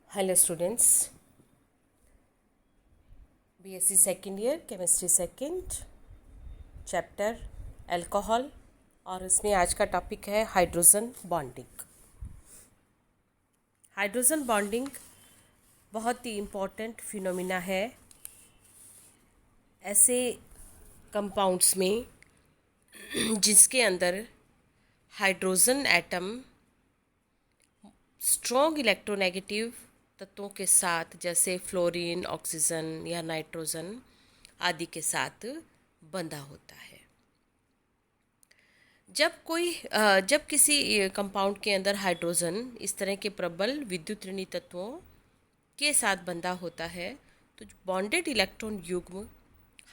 Hello students, BSc second year chemistry second chapter alcohol. और इसमें आज का टॉपिक है हाइड्रोजन बॉन्डिंग। हाइड्रोजन बॉन्डिंग बहुत ही इम्पोर्टेंट फिनोमिना है ऐसे कंपाउंड्स में जिसके अंदर हाइड्रोजन एटम स्ट्रॉन्ग इलेक्ट्रोनेगेटिव तत्वों के साथ जैसे फ्लोरीन, ऑक्सीजन या नाइट्रोजन आदि के साथ बंधा होता है। जब किसी कंपाउंड के अंदर हाइड्रोजन इस तरह के प्रबल विद्युत ऋणी तत्वों के साथ बंधा होता है तो बॉन्डेड इलेक्ट्रॉन युग्म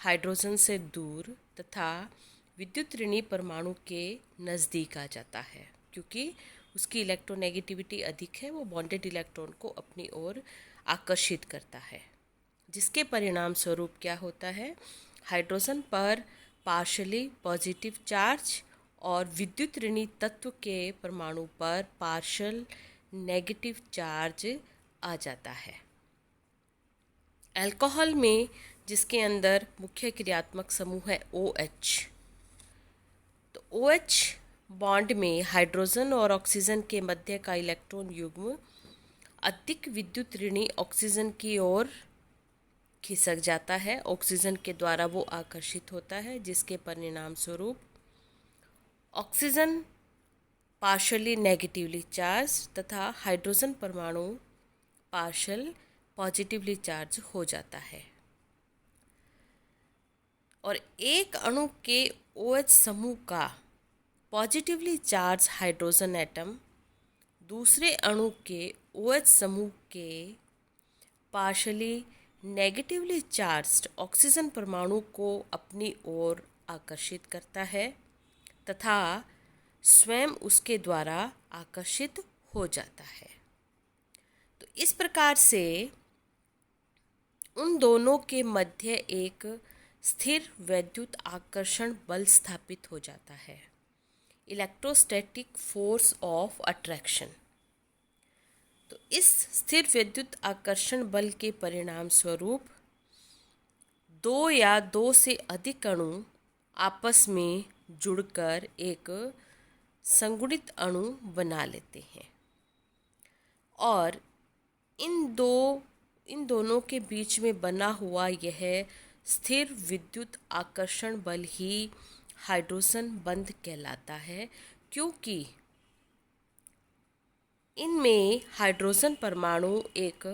हाइड्रोजन से दूर तथा विद्युत ऋणी परमाणु के नज़दीक आ जाता है। क्योंकि उसकी इलेक्ट्रोनेगेटिविटी अधिक है, वो बॉन्डेड इलेक्ट्रॉन को अपनी ओर आकर्षित करता है, जिसके परिणाम स्वरूप क्या होता है, हाइड्रोजन पर पार्शली पॉजिटिव चार्ज और विद्युत ऋणी तत्व के परमाणु पर पार्शल नेगेटिव चार्ज आ जाता है। अल्कोहल में जिसके अंदर मुख्य क्रियात्मक समूह है OH, तो OH बॉन्ड में हाइड्रोजन और ऑक्सीजन के मध्य का इलेक्ट्रॉन युग्म अधिक विद्युत ऋणी ऑक्सीजन की ओर खिसक जाता है। ऑक्सीजन के द्वारा वो आकर्षित होता है, जिसके परिणाम स्वरूप ऑक्सीजन पार्शली नेगेटिवली चार्ज तथा हाइड्रोजन परमाणु पार्शल पॉजिटिवली चार्ज हो जाता है। और एक अणु के OH समूह का पॉजिटिवली चार्ज हाइड्रोजन एटम दूसरे अणु के OH समूह के पार्शली नेगेटिवली चार्ज्ड ऑक्सीजन परमाणु को अपनी ओर आकर्षित करता है तथा स्वयं उसके द्वारा आकर्षित हो जाता है। तो इस प्रकार से उन दोनों के मध्य एक स्थिर वैद्युत आकर्षण बल स्थापित हो जाता है, इलेक्ट्रोस्टैटिक फोर्स ऑफ अट्रैक्शन। तो इस स्थिर विद्युत आकर्षण बल के परिणाम स्वरूप दो या दो से अधिक अणु आपस में जुड़कर एक संगुणित अणु बना लेते हैं और इन दोनों के बीच में बना हुआ यह स्थिर विद्युत आकर्षण बल ही हाइड्रोजन बंध कहलाता है। क्योंकि इनमें हाइड्रोजन परमाणु एक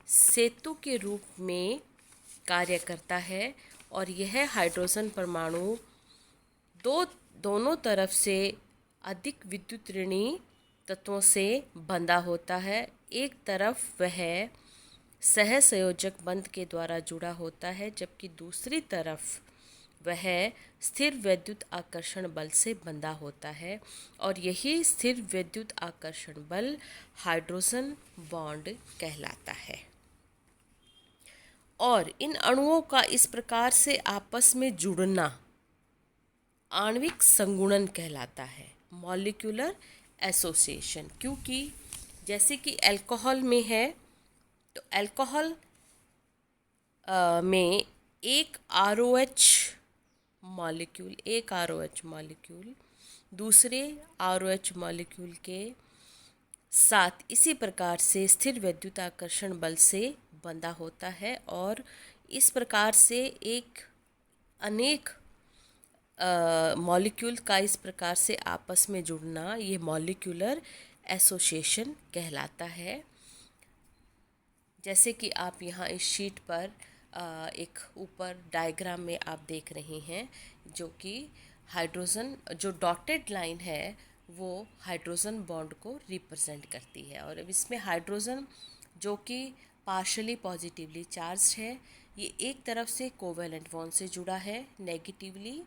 सेतु के रूप में कार्य करता है और यह हाइड्रोजन परमाणु दोनों तरफ से अधिक विद्युत ऋणी तत्वों से बंधा होता है। एक तरफ वह सहसंयोजक बंध के द्वारा जुड़ा होता है, जबकि दूसरी तरफ वह स्थिर वैद्युत आकर्षण बल से बंधा होता है और यही स्थिर वैद्युत आकर्षण बल हाइड्रोजन बॉन्ड कहलाता है। और इन अणुओं का इस प्रकार से आपस में जुड़ना आणविक संगुणन कहलाता है, मॉलिक्यूलर एसोसिएशन। क्योंकि जैसे कि अल्कोहल में है, तो अल्कोहल में एक ROH मॉलिक्यूल दूसरे ROH मॉलिक्यूल के साथ इसी प्रकार से स्थिर वैद्युत आकर्षण बल से बंधा होता है और इस प्रकार से अनेक मॉलिक्यूल का इस प्रकार से आपस में जुड़ना ये मॉलिक्यूलर एसोसिएशन कहलाता है। जैसे कि आप यहाँ इस शीट पर एक ऊपर डायग्राम में आप देख रहे हैं, जो कि हाइड्रोजन जो डॉटेड लाइन है वो हाइड्रोजन बॉन्ड को रिप्रेजेंट करती है। और अब इसमें हाइड्रोजन जो कि पार्शली पॉजिटिवली चार्ज है, ये एक तरफ से कोवेलेंट बॉन्ड से जुड़ा है negatively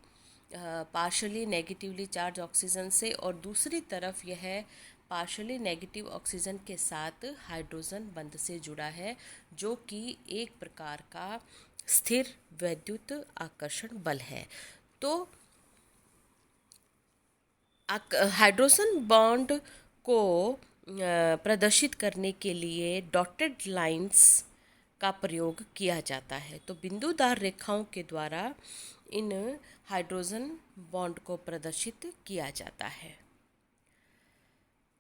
partially negatively charge oxygen से, और दूसरी तरफ यह पार्शली नेगेटिव ऑक्सीजन के साथ हाइड्रोजन बंध से जुड़ा है, जो कि एक प्रकार का स्थिर वैद्युत आकर्षण बल है। तो हाइड्रोजन बॉन्ड को प्रदर्शित करने के लिए डॉटेड लाइंस का प्रयोग किया जाता है। तो बिंदुदार रेखाओं के द्वारा इन हाइड्रोजन बॉन्ड को प्रदर्शित किया जाता है।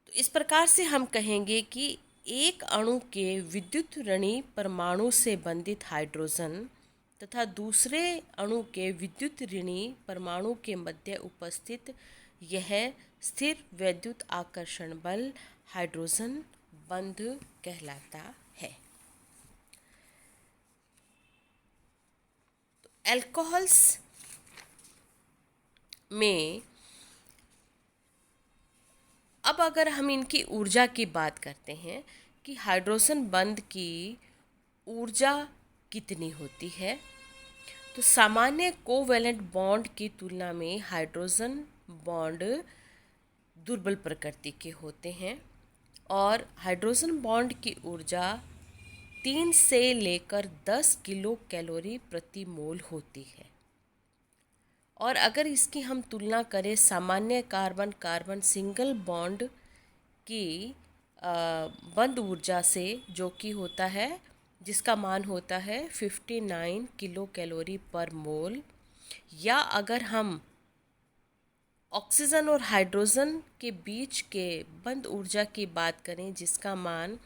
तो इस प्रकार से हम कहेंगे कि एक अणु के विद्युत ऋणी परमाणु से बंधित हाइड्रोजन तथा दूसरे अणु के विद्युत ऋणी परमाणु के मध्य उपस्थित यह स्थिर वैद्युत आकर्षण बल हाइड्रोजन बंध कहलाता है। तो अल्कोहल्स में अब अगर हम इनकी ऊर्जा की बात करते हैं कि हाइड्रोजन बंध की ऊर्जा कितनी होती है, तो सामान्य कोवैलेंट बॉन्ड की तुलना में हाइड्रोजन बॉन्ड दुर्बल प्रकृति के होते हैं और हाइड्रोजन बॉन्ड की ऊर्जा 3 से लेकर 10 किलो कैलोरी प्रति मोल होती है। और अगर इसकी हम तुलना करें सामान्य कार्बन कार्बन सिंगल बॉन्ड की बंध ऊर्जा से, जो कि होता है जिसका मान होता है 59 किलो कैलोरी पर मोल, या अगर हम ऑक्सीजन और हाइड्रोजन के बीच के बंध ऊर्जा की बात करें जिसका मान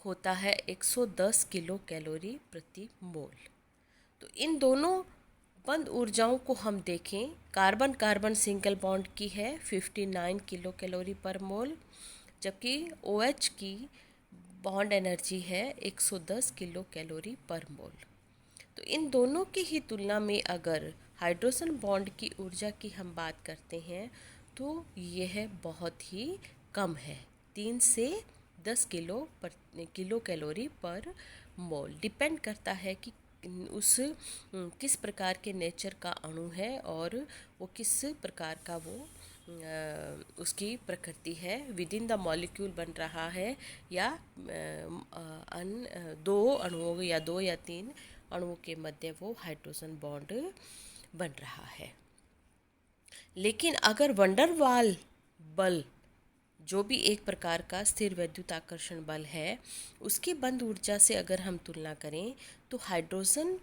होता है 110 किलो कैलोरी प्रति मोल। तो इन दोनों बंध ऊर्जाओं को हम देखें, कार्बन कार्बन सिंगल बॉन्ड की है 59 किलो कैलोरी पर मोल, जबकि OH की बॉन्ड एनर्जी है 110 किलो कैलोरी पर मोल। तो इन दोनों की ही तुलना में अगर हाइड्रोजन बॉन्ड की ऊर्जा की हम बात करते हैं तो यह बहुत ही कम है, 3 से 10 किलो कैलोरी पर मोल। डिपेंड करता है कि उस किस प्रकार के नेचर का अणु है और वो किस प्रकार का वो उसकी प्रकृति है, विद इन द मॉलिक्यूल बन रहा है या दो अणुओं या 2 या 3 अणुओं के मध्य वो हाइड्रोजन बॉन्ड बन रहा है। लेकिन अगर वंडरवाल बल, जो भी एक प्रकार का स्थिर वैद्युत आकर्षण बल है, उसकी बंध ऊर्जा से अगर हम तुलना करें तो हाइड्रोजन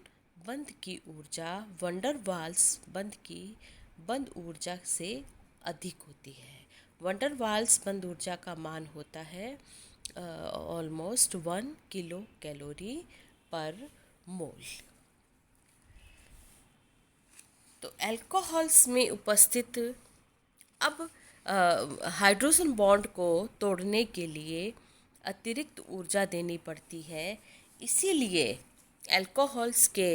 बंध की ऊर्जा वंडरवाल्स बंध की बंध ऊर्जा से अधिक होती है। वंडरवाल्स बंध ऊर्जा का मान होता है ऑलमोस्ट 1 किलो कैलोरी पर मोल। तो अल्कोहल्स में उपस्थित अब हाइड्रोजन बॉन्ड को तोड़ने के लिए अतिरिक्त ऊर्जा देनी पड़ती है। इसीलिए अल्कोहल्स के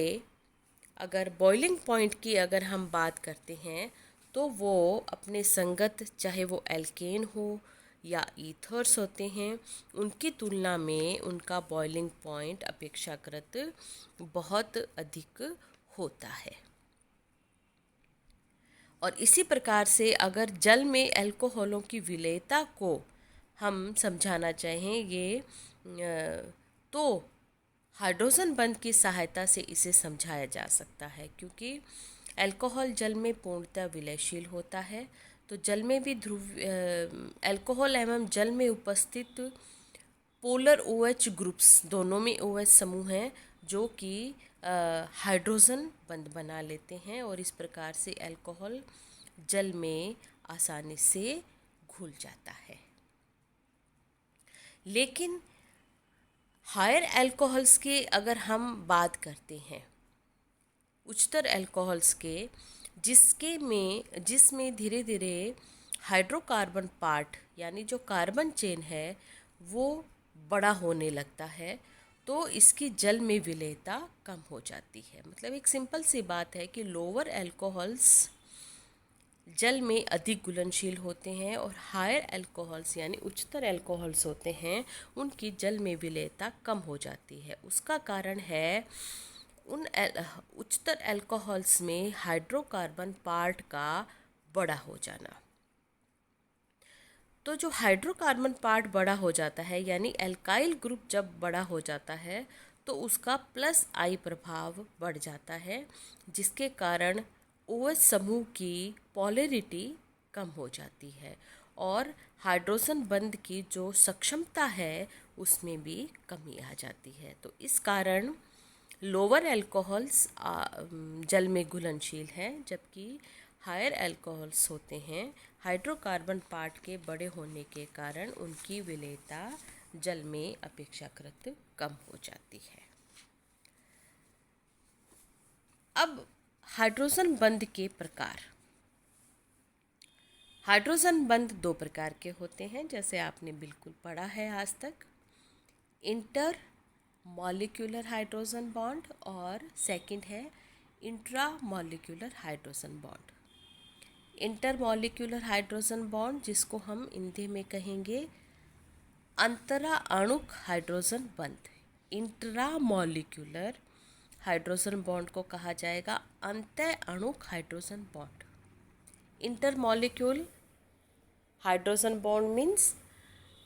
अगर बॉइलिंग पॉइंट की अगर हम बात करते हैं तो वो अपने संगत, चाहे वो एल्केन हो या ईथर्स होते हैं, उनकी तुलना में उनका बॉइलिंग पॉइंट अपेक्षाकृत बहुत अधिक होता है। और इसी प्रकार से अगर जल में अल्कोहलों की विलेयता को हम समझाना चाहें तो हाइड्रोजन बंध की सहायता से इसे समझाया जा सकता है, क्योंकि अल्कोहल जल में पूर्णतः विलयशील होता है। तो जल में भी अल्कोहल एवं जल में उपस्थित पोलर OH ग्रुप्स, दोनों में OH समूह हैं जो कि हाइड्रोजन बंध बना लेते हैं और इस प्रकार से अल्कोहल जल में आसानी से घुल जाता है। लेकिन हायर अल्कोहल्स के अगर हम बात करते हैं, उच्चतर अल्कोहल्स के, जिसमें धीरे धीरे हाइड्रोकार्बन पार्ट यानी जो कार्बन चेन है वो बड़ा होने लगता है, तो इसकी जल में विलेयता कम हो जाती है। मतलब एक सिंपल सी बात है कि लोअर अल्कोहल्स जल में अधिक घुलनशील होते हैं और हायर अल्कोहल्स यानी उच्चतर अल्कोहल्स होते हैं, उनकी जल में विलेयता कम हो जाती है। उसका कारण है उन उच्चतर अल्कोहल्स में हाइड्रोकार्बन पार्ट का बड़ा हो जाना। तो जो हाइड्रोकार्बन पार्ट बड़ा हो जाता है यानी एल्काइल ग्रुप जब बड़ा हो जाता है तो उसका +I प्रभाव बढ़ जाता है, जिसके कारण OH समूह की पोलैरिटी कम हो जाती है और हाइड्रोजन बंध की जो सक्षमता है उसमें भी कमी आ जाती है। तो इस कारण लोअर अल्कोहल्स जल में घुलनशील हैं, जबकि हायर अल्कोहल्स होते हैं हाइड्रोकार्बन पार्ट के बड़े होने के कारण उनकी विलेयता जल में अपेक्षाकृत कम हो जाती है। अब हाइड्रोजन बंध के प्रकार। हाइड्रोजन बंध दो प्रकार के होते हैं, जैसे आपने बिल्कुल पढ़ा है आज तक। इंटर मॉलिक्यूलर हाइड्रोजन बॉन्ड और सेकंड है intra molecular hydrogen bond. Intermolecular hydrogen bond, जिसको हम हिंदी में कहेंगे अंतरा अणुक हाइड्रोजन बंध। इंट्रा मॉलिक्यूलर हाइड्रोजन बॉन्ड को कहा जाएगा अंतः अणुक hydrogen bond. Inter molecule hydrogen bond means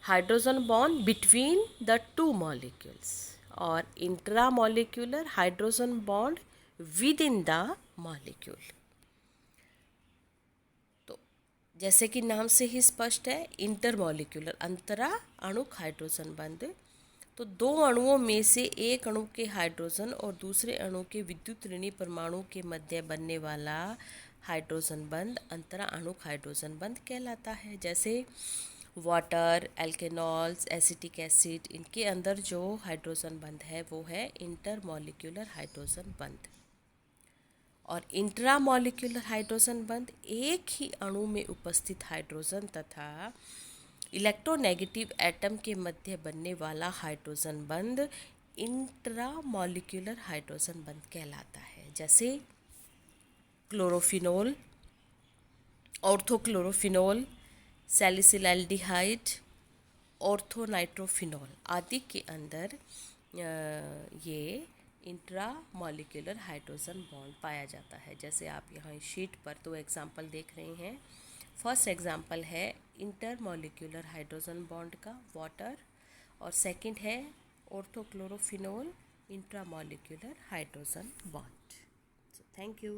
hydrogen bond between the two molecules, और intra molecular hydrogen bond within the molecule. तो जैसे कि नाम से ही स्पष्ट है, इंटर मॉलिक्यूलर अंतरा अणुक हाइड्रोजन बंध, तो दो अणुओं में से एक अणु के हाइड्रोजन और दूसरे अणु के विद्युत ऋणी परमाणु के मध्य बनने वाला हाइड्रोजन बंध अंतरा अणुक हाइड्रोजन बंध कहलाता है। जैसे वाटर, एल्केनॉल्स, एसिटिक एसिड, इनके अंदर जो हाइड्रोजन बंध है वो है इंटर मॉलिक्यूलर हाइड्रोजन बंध। और इंट्रा मॉलिक्यूलर हाइड्रोजन बंध एक ही अणु में उपस्थित हाइड्रोजन तथा इलेक्ट्रोनेगेटिव एटम के मध्य बनने वाला हाइड्रोजन बंध इंट्रा मॉलिक्यूलर हाइड्रोजन बंध कहलाता है। जैसे क्लोरोफिनोल, ऑर्थोक्लोरोफिनोल, सैलिसिलएल्डिहाइड, ऑर्थोनाइट्रोफिनोल आदि के अंदर ये इंट्रा मॉलिक्यूलर हाइड्रोजन बॉन्ड पाया जाता है। जैसे आप यहाँ इस शीट पर दो एग्जाम्पल देख रहे हैं। फर्स्ट एग्जाम्पल है इंटर मॉलिक्यूलर हाइड्रोजन बॉन्ड का, वाटर, और सेकंड है orthochlorophenol intra molecular hydrogen bond. So thank you.